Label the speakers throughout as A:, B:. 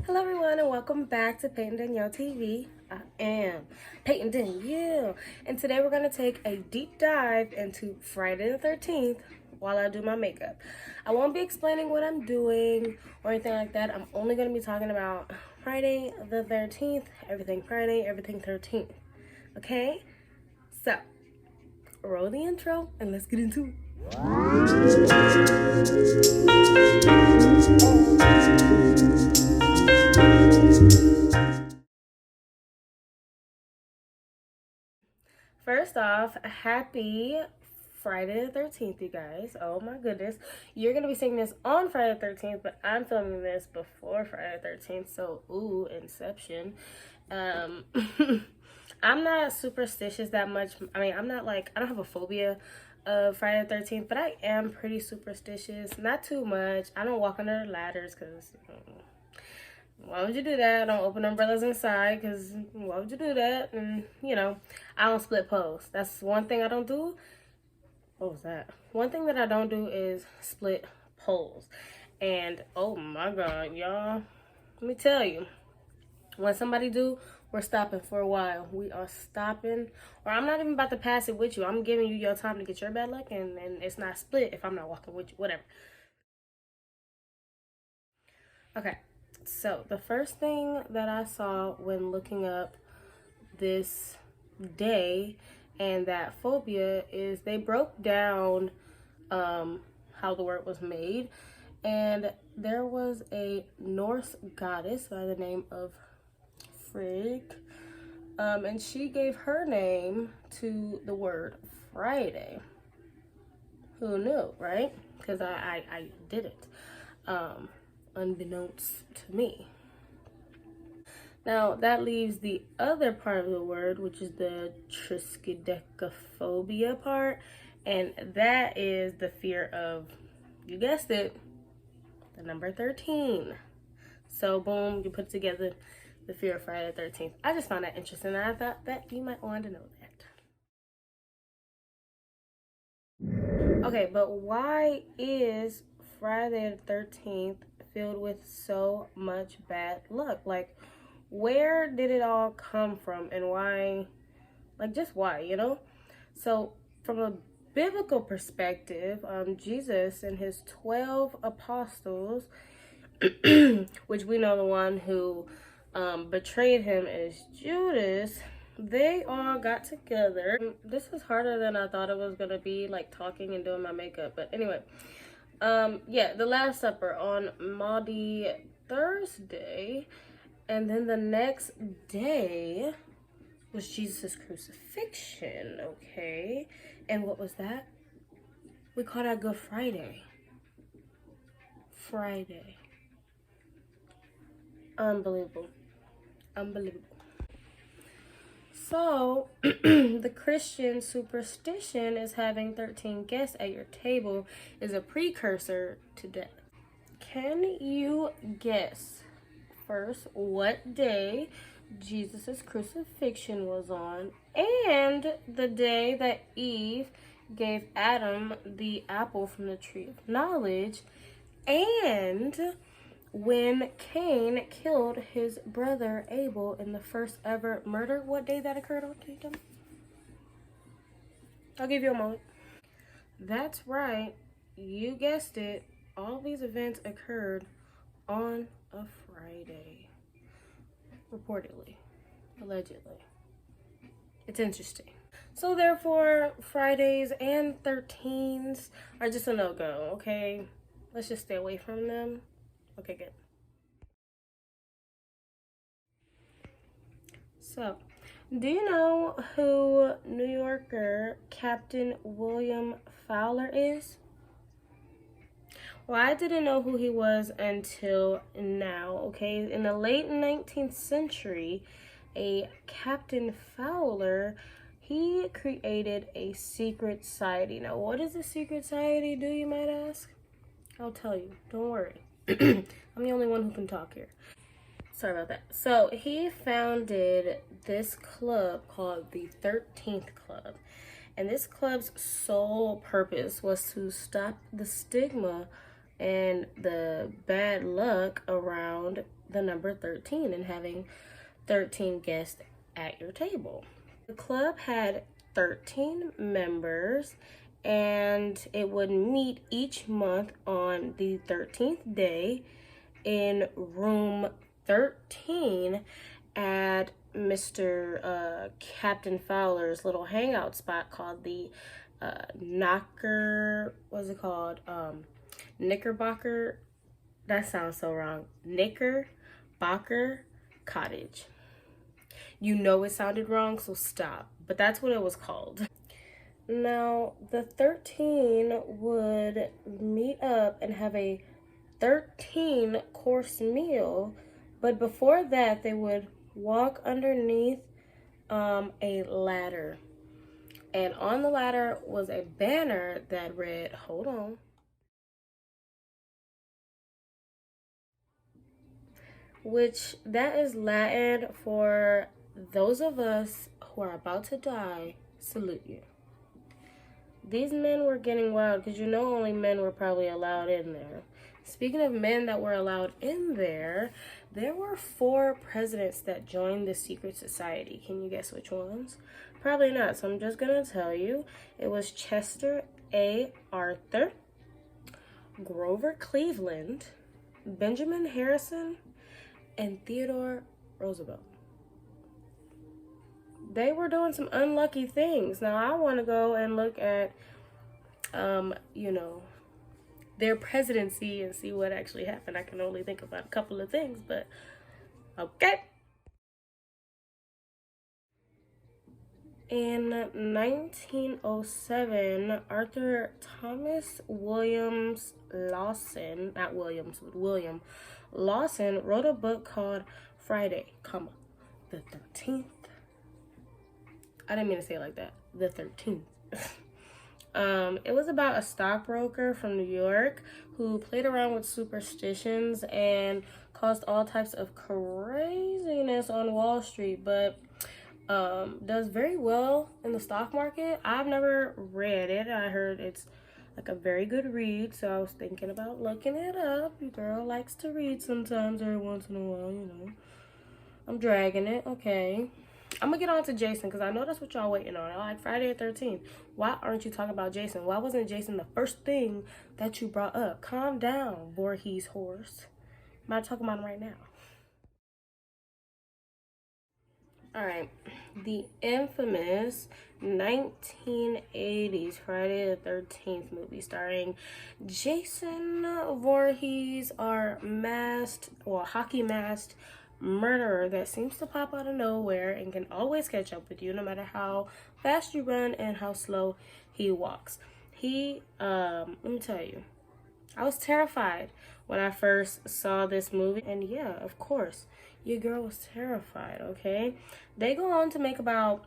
A: Hello everyone and welcome back to Payton Danielle TV. I am Payton Danielle, and today we're going to take a deep dive into Friday the 13th while I do my makeup. I won't be explaining what I'm doing or anything like that. I'm only going to be talking about Friday the 13th, everything Friday, everything 13th. Okay? So, roll the intro and let's get into it. First off, happy Friday the 13th, you guys. Oh my goodness. You're going to be seeing this on Friday the 13th, but I'm filming this before Friday the 13th. So, ooh, Inception. I'm not superstitious that much. I mean, I don't have a phobia of Friday the 13th, but I am pretty superstitious. Not too much. I don't walk under ladders because... why would you do that? Don't open umbrellas inside because why would you do that? And, I don't split poles. That's one thing I don't do. What was that? One thing that I don't do is split poles. And, oh my God, y'all, let me tell you, when somebody do, we're stopping for a while. We are stopping. Or I'm not even about to pass it with you. I'm giving you your time to get your bad luck, and it's not split if I'm not walking with you. Whatever. Okay. So, the first thing that I saw when looking up this day and that phobia is they broke down how the word was made, and there was a Norse goddess by the name of Frigg, and she gave her name to the word Friday. Who knew, right? Because I did it. Unbeknownst to me. Now, that leaves the other part of the word, which is the triskaidekaphobia part, and that is the fear of, you guessed it, the number 13. So, boom, you put together the fear of Friday the 13th. I just found that interesting, and I thought that you might want to know that. Okay, but why is Friday the 13th filled with so much bad luck? Like, where did it all come from and why? Like, just why, So, from a biblical perspective, Jesus and his 12 apostles, which we know the one who betrayed him is Judas, they all got together. This is harder than I thought it was going to be, like talking and doing my makeup. But anyway, the Last Supper on Maundy Thursday. And then the next day was Jesus' crucifixion, okay? And what was that? We call that Good Friday. Friday. Unbelievable. Unbelievable. So, the Christian superstition is having 13 guests at your table is a precursor to death. Can you guess first what day Jesus' crucifixion was on, and the day that Eve gave Adam the apple from the tree of knowledge, and when Cain killed his brother Abel in the first ever murder? What day that occurred on, Kingdom? I'll give you a moment. That's right. You guessed it. All these events occurred on a Friday. Reportedly. Allegedly. It's interesting. So therefore, Fridays and 13s are just a no-go, okay? Let's just stay away from them. Okay, good. So, do you know who New Yorker Captain William Fowler is? Well, I didn't know who he was until now, okay? In the late 19th century, a Captain Fowler, he created a secret society. Now, what does a secret society do, you might ask? I'll tell you. Don't worry. I'm the only one who can talk here. Sorry about that. So, he founded this club called the 13th Club. And this club's sole purpose was to stop the stigma and the bad luck around the number 13 and having 13 guests at your table. The club had 13 members, and it would meet each month on the 13th day in room 13 at Mr. Captain Fowler's little hangout spot called the what's it called? Knickerbocker. That sounds so wrong. Knickerbocker Cottage. You know it sounded wrong, so stop. But that's what it was called. Now, the 13 would meet up and have a 13-course meal, but before that, they would walk underneath a ladder. And on the ladder was a banner that read, hold on, which that is Latin for those of us who are about to die, salute you. These men were getting wild because you know only men were probably allowed in there. Speaking of men that were allowed in there, there were 4 presidents that joined the secret society. Can you guess which ones? Probably not, so I'm just going to tell you. It was Chester A. Arthur, Grover Cleveland, Benjamin Harrison, and Theodore Roosevelt. They were doing some unlucky things. Now, I want to go and look at, their presidency and see what actually happened. I can only think about a couple of things, but okay. In 1907, Arthur Thomas Williams Lawson, not Williams, but William Lawson, wrote a book called Friday, the 13th. I didn't mean to say it like that. The 13th. It was about a stockbroker from New York who played around with superstitions and caused all types of craziness on Wall Street, but does very well in the stock market. I've never read it. I heard it's like a very good read, so I was thinking about looking it up. Your girl likes to read sometimes, every once in a while, you know. I'm dragging it, okay. I'm gonna get on to Jason because I know that's what y'all waiting on. I like Friday the 13th. Why aren't you talking about Jason? Why wasn't Jason the first thing that you brought up? Calm down, Voorhees horse. I'm not talking about him right now. All right, the infamous 1980s Friday the 13th movie starring Jason Voorhees, our hockey masked murderer that seems to pop out of nowhere and can always catch up with you no matter how fast you run and how slow he walks. Let me tell you, I was terrified when I first saw this movie, and yeah, of course, your girl was terrified, okay? They go on to make about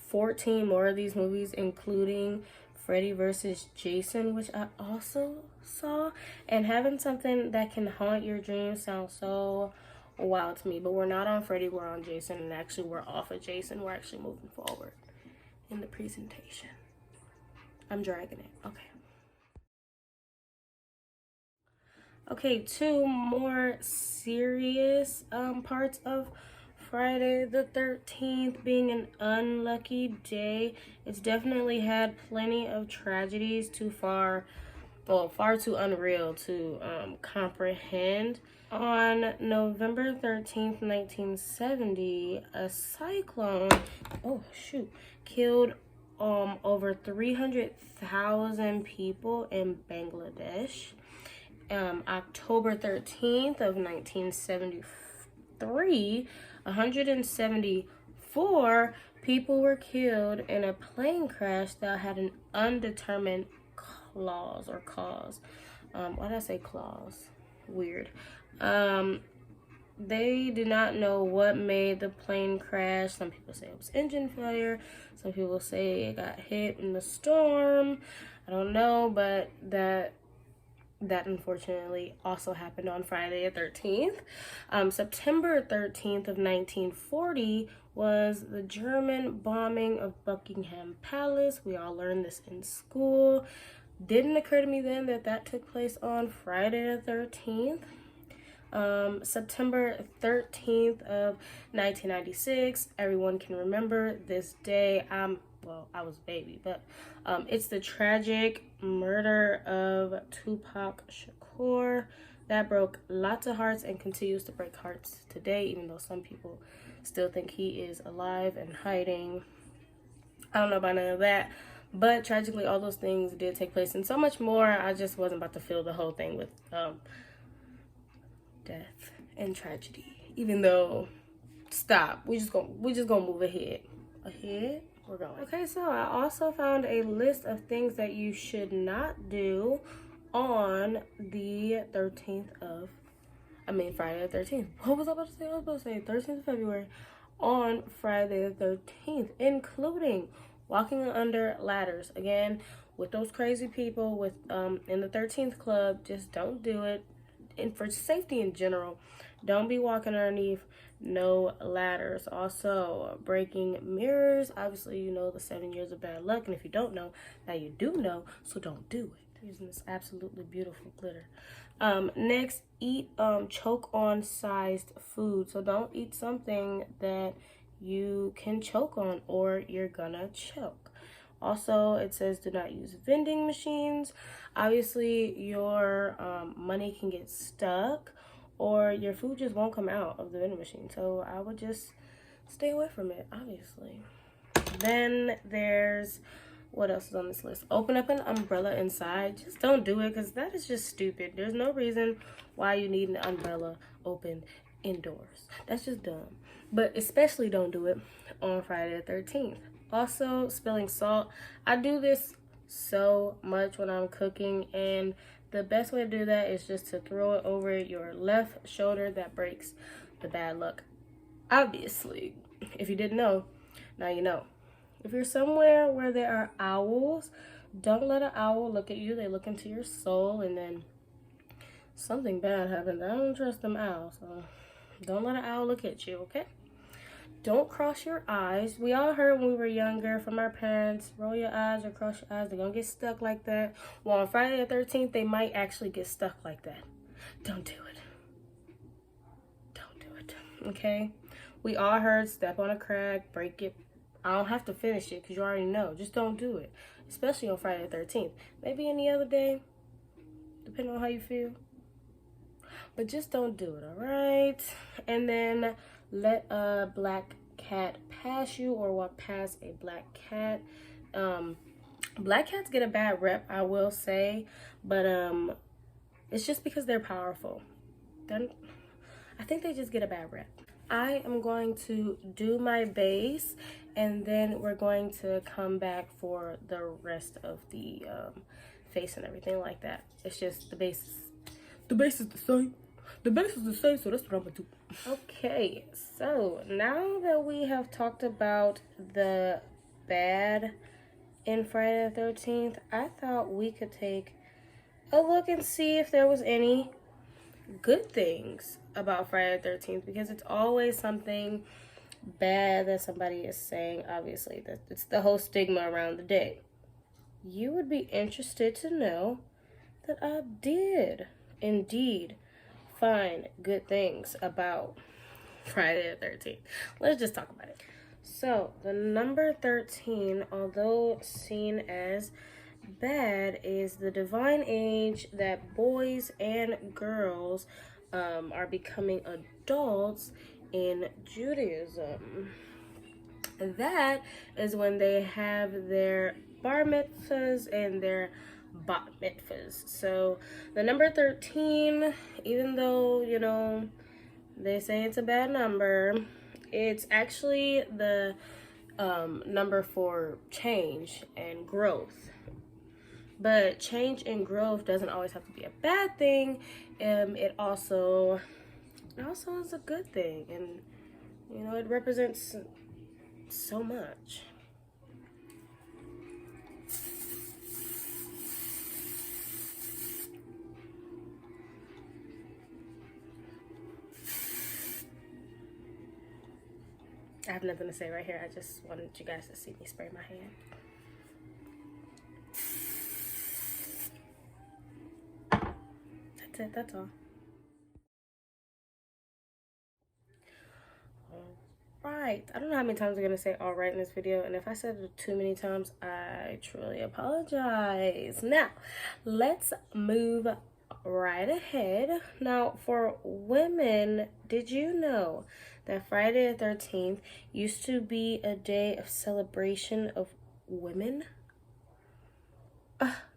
A: 14 more of these movies, including Freddy vs. Jason, which I also saw, and having something that can haunt your dreams sounds so wild to me. But we're not on Freddy, we're on Jason, and actually we're off of Jason. We're actually moving forward in the presentation. I'm dragging it, okay. Okay, 2 more serious parts of Friday the 13th being an unlucky day. It's definitely had plenty of tragedies far too unreal to comprehend. On November 13th, 1970, a cyclone, killed over 300,000 people in Bangladesh. October 13th of 1973, 174 people were killed in a plane crash that had an undetermined cause. Why did I say clause? Weird. They did not know what made the plane crash. Some people say it was engine failure. Some people say it got hit in the storm. I don't know, but that unfortunately also happened on Friday the 13th. September 13th of 1940 was the German bombing of Buckingham Palace. We all learned this in school. Didn't occur to me then that that took place on Friday the 13th. September 13th of 1996. Everyone can remember this day. Well, I was a baby, but it's the tragic murder of Tupac Shakur that broke lots of hearts and continues to break hearts today, even though some people still think he is alive and hiding. I don't know about none of that, but tragically all those things did take place and so much more. I just wasn't about to fill the whole thing with death and tragedy, even though stop, we just gonna move ahead we're going. Okay, so I also found a list of things that you should not do on the 13th of Friday the 13th. What was I about to say? I was about to say 13th of February on Friday the 13th, including walking under ladders. Again, with those crazy people with in the 13th club, just don't do it. And for safety in general, don't be walking underneath no ladders. Also, breaking mirrors. Obviously, you know the 7 years of bad luck, and if you don't know, now you do know, so don't do it. Using this absolutely beautiful glitter. Next, eat choke on sized food. So don't eat something that you can choke on or you're gonna choke. Also, it says do not use vending machines. Obviously, your money can get stuck or your food just won't come out of the vending machine. So I would just stay away from it, obviously. Then there's, what else is on this list? Open up an umbrella inside. Just don't do it because that is just stupid. There's no reason why you need an umbrella open indoors. That's just dumb. But especially don't do it on Friday the 13th. Also, spilling salt. I do this so much when I'm cooking, and the best way to do that is just to throw it over your left shoulder. That breaks the bad luck. Obviously, if you didn't know, now you know. If you're somewhere where there are owls, don't let an owl look at you. They look into your soul, and then something bad happens. I don't trust them owls, so don't let an owl look at you, okay? Don't cross your eyes. We all heard when we were younger from our parents, roll your eyes or cross your eyes. They're going to get stuck like that. Well, on Friday the 13th, they might actually get stuck like that. Don't do it. Don't do it, okay? We all heard step on a crack, break it. I don't have to finish it because you already know. Just don't do it, especially on Friday the 13th. Maybe any other day, depending on how you feel. But just don't do it, all right? And then let a black cat pass you or walk past a black cat. Black cats get a bad rep, I will say, but it's just because they're powerful. I think they just get a bad rep. I am going to do my base, and then we're going to come back for the rest of the face and everything like that. It's just the base is the same. The base is the same, so that's what I'm gonna do. Okay, so now that we have talked about the bad in Friday the 13th, I thought we could take a look and see if there was any good things about Friday the 13th, because it's always something bad that somebody is saying. Obviously, that it's the whole stigma around the day. You would be interested to know that I did indeed find good things about Friday the 13th. Let's just talk about it. So the number 13, although seen as bad, is the divine age that boys and girls are becoming adults in Judaism. That is when they have their bar mitzvahs and their bat mitzvahs. So the number 13, even though, you know, they say it's a bad number, it's actually the number for change and growth. But change and growth doesn't always have to be a bad thing. It also is a good thing, and you know, it represents so much. I have nothing to say right here. I just wanted you guys to see me spray my hand. it. That's all. Right. I don't know how many times I'm going to say all right in this video. And if I said it too many times, I truly apologize. Now, let's move right ahead. Now, for women, did you know that Friday the 13th used to be a day of celebration of women?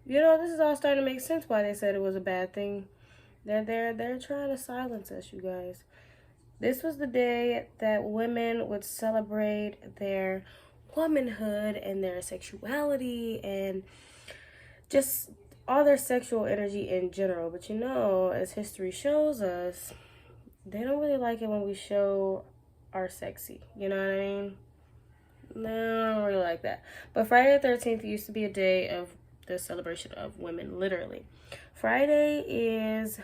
A: You know, this is all starting to make sense why they said it was a bad thing. They're trying to silence us, you guys. This was the day that women would celebrate their womanhood and their sexuality and just all their sexual energy in general. But you know, as history shows us, they don't really like it when we show our sexy. You know what I mean? No, I don't really like that. But Friday the 13th used to be a day of the celebration of women, literally. Friday is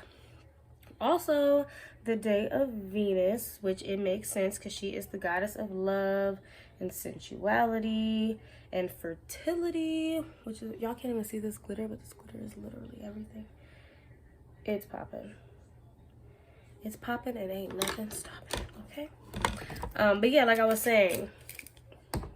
A: also the day of Venus, which it makes sense because she is the goddess of love and sensuality and fertility, which is, y'all can't even see this glitter, but this glitter is literally everything. It's popping. It's popping and ain't nothing stopping, okay? But yeah, like I was saying,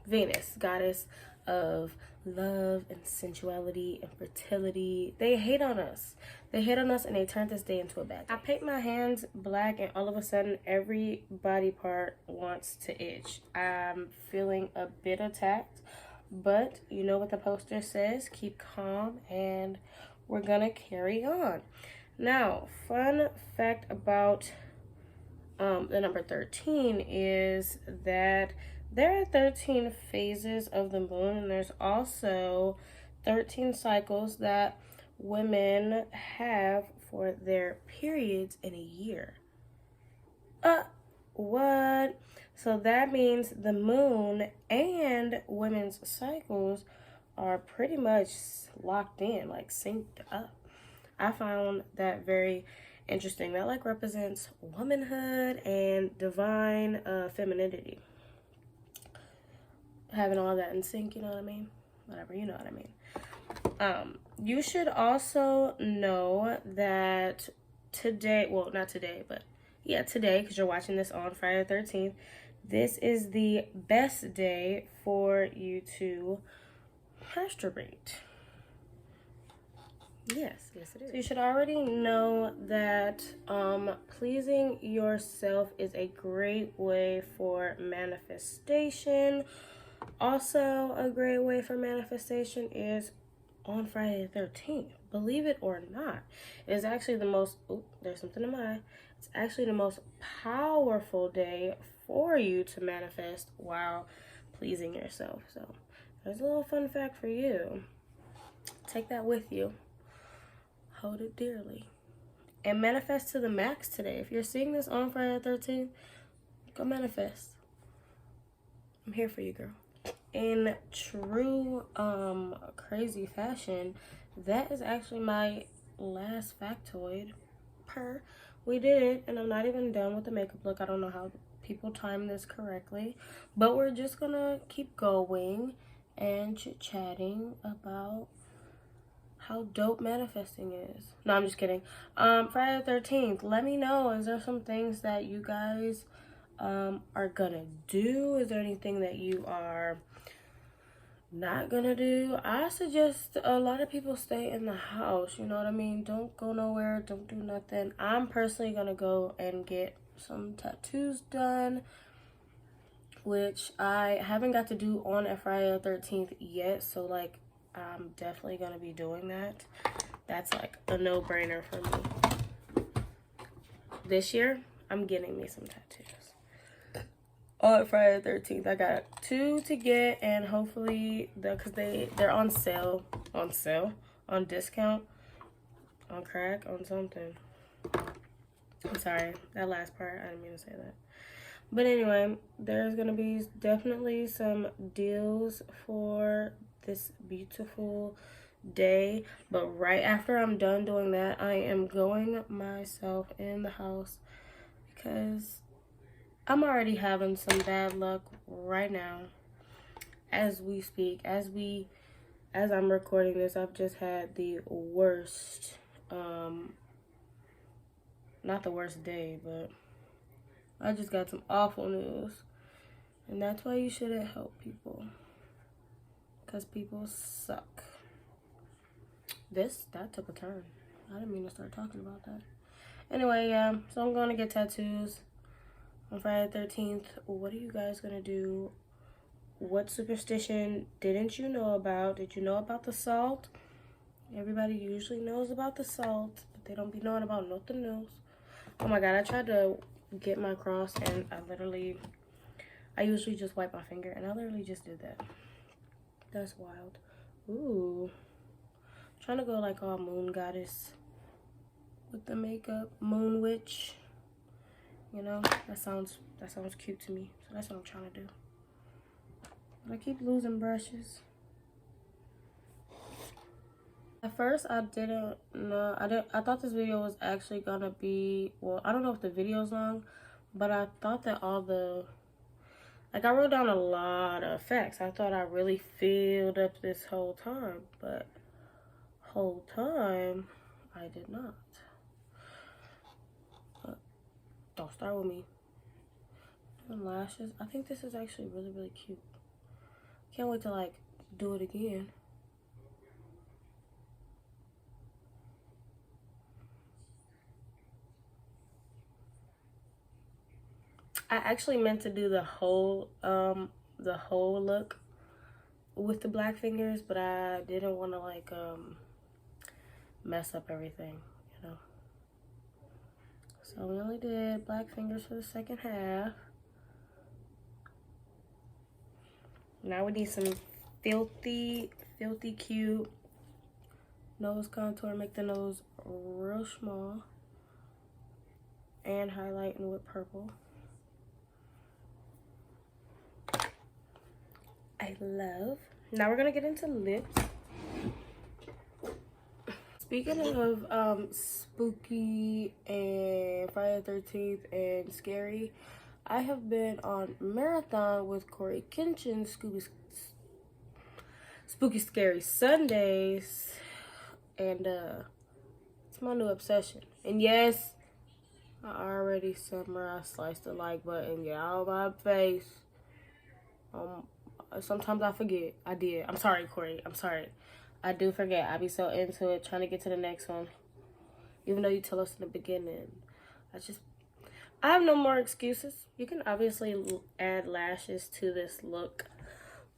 A: Venus, goddess of love and sensuality and fertility. They hate on us. They hate on us and they turn this day into a bad day. I paint my hands black and all of a sudden every body part wants to itch. I'm feeling a bit attacked, but you know what the poster says, keep calm and we're gonna carry on. Now, fun fact about the number 13 is that there are 13 phases of the moon, and there's also 13 cycles that women have for their periods in a year. What? So that means the moon and women's cycles are pretty much locked in, like synced up. I found that very interesting. That like represents womanhood and divine femininity. Having all that in sync, you know what I mean? Whatever, you know what I mean. You should also know that today, well, not today, but yeah, today, because you're watching this on Friday the 13th, this is the best day for you to masturbate. Yes, it is. So you should already know that pleasing yourself is a great way for manifestation. Also, a great way for manifestation is on Friday the 13th. Believe it or not, it is actually the most, there's something in my eye. It's actually the most powerful day for you to manifest while pleasing yourself. So there's a little fun fact for you. Take that with you. Hold it dearly. And manifest to the max today. If you're seeing this on Friday the 13th, go manifest. I'm here for you, girl. In true crazy fashion, that is actually my last factoid. We did it, and I'm not even done with the makeup look. I don't know how people time this correctly, but we're just gonna keep going and chit-chatting about how dope manifesting is. No, I'm just kidding. Friday the 13th, let me know, is there some things that you guys are gonna do? Is there anything that you are not gonna do? I suggest a lot of people stay in the house, you know what I mean? Don't go nowhere, don't do nothing. I'm personally gonna go and get some tattoos done, which I haven't got to do on a Friday the 13th yet, so like I'm definitely gonna be doing that. That's like a no-brainer for me. This year, I'm getting me some tattoos. On Friday the 13th, I got 2 to get, and hopefully, because they're on sale, on discount, on crack, on something. I'm sorry, that last part, I didn't mean to say that. But anyway, there's gonna be definitely some deals for this beautiful day. But right after I'm done doing that, I am going myself in the house because I'm already having some bad luck right now as we speak. As I'm recording this, I've just had the worst not the worst day, but I just got some awful news. And that's why you shouldn't help people. Because people suck. That took a turn. I didn't mean to start talking about that. Anyway, yeah, so I'm going to get tattoos on Friday the 13th. What are you guys going to do? What superstition didn't you know about? Did you know about the salt? Everybody usually knows about the salt, but they don't be knowing about nothing else. Oh my God, I tried to get my cross and I usually just wipe my finger and I literally just did that. That's wild. Ooh. I'm trying to go like all moon goddess with the makeup. Moon witch. You know, that sounds cute to me. So that's what I'm trying to do. But I keep losing brushes. At first, I didn't know. I thought this video was actually gonna be, well, I don't know if the video's long, but I thought that all the, like, I wrote down a lot of facts. I thought I really filled up this whole time, but whole time I did not. But don't start with me. And lashes. I think this is actually really, really cute. Can't wait to like do it again. I actually meant to do the whole look with the black fingers, but I didn't want to like mess up everything, you know. So we only did black fingers for the second half. Now we need some filthy cute nose contour. Make the nose real small and highlighting with purple. I love. Now we're gonna get into lips. Speaking of spooky and Friday the 13th and scary, I have been on marathon with Corey Kinchin's Spooky Scary Sundays, and it's my new obsession. And yes, I already sliced the like button. Get out of my face. Sometimes I forget. I did. I'm sorry, Corey. I'm sorry. I do forget. I be so into it, trying to get to the next one. Even though you tell us in the beginning. I have no more excuses. You can obviously add lashes to this look.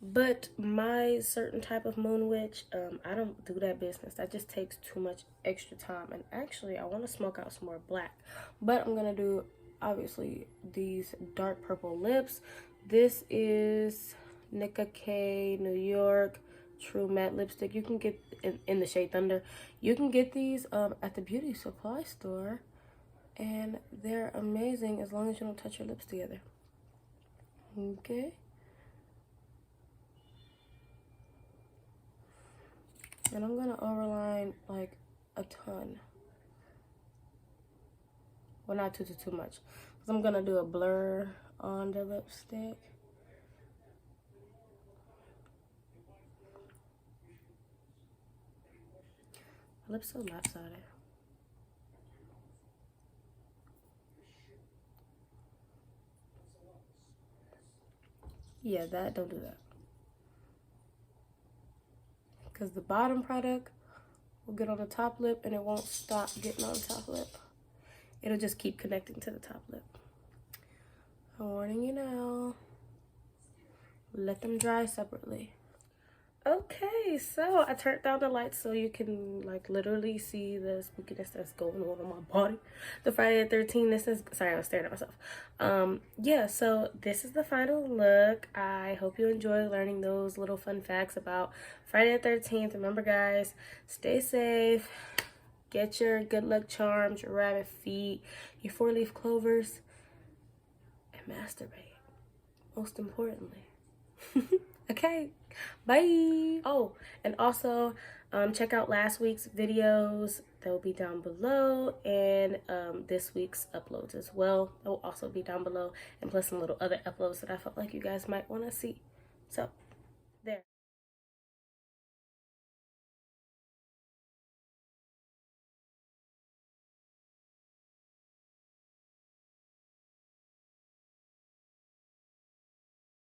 A: But my certain type of moon witch, I don't do that business. That just takes too much extra time. And actually, I want to smoke out some more black. But I'm going to do, obviously, these dark purple lips. This is Nicka K New York True Matte Lipstick. You can get in the shade Thunder. You can get these at the beauty supply store. And they're amazing as long as you don't touch your lips together. Okay. And I'm going to overline like a ton. Well, not too much. Because I'm going to do a blur on the lipstick. My lips so lopsided. Yeah, don't do that. Because the bottom product will get on the top lip and it won't stop getting on the top lip. It'll just keep connecting to the top lip. I'm warning you now. Let them dry separately. Okay, so I turned down the lights so you can like literally see the spookiness that's going on my body. The Friday the 13th, sorry, I was staring at myself. Yeah, so this is the final look. I hope you enjoy learning those little fun facts about Friday the 13th. Remember guys, stay safe. Get your good luck charms, your rabbit feet, your 4-leaf clovers, and masturbate. Most importantly. Okay, bye. Oh, and also check out last week's videos. They'll be down below, and this week's uploads as well. They'll also be down below, and plus some little other uploads that I felt like you guys might want to see. So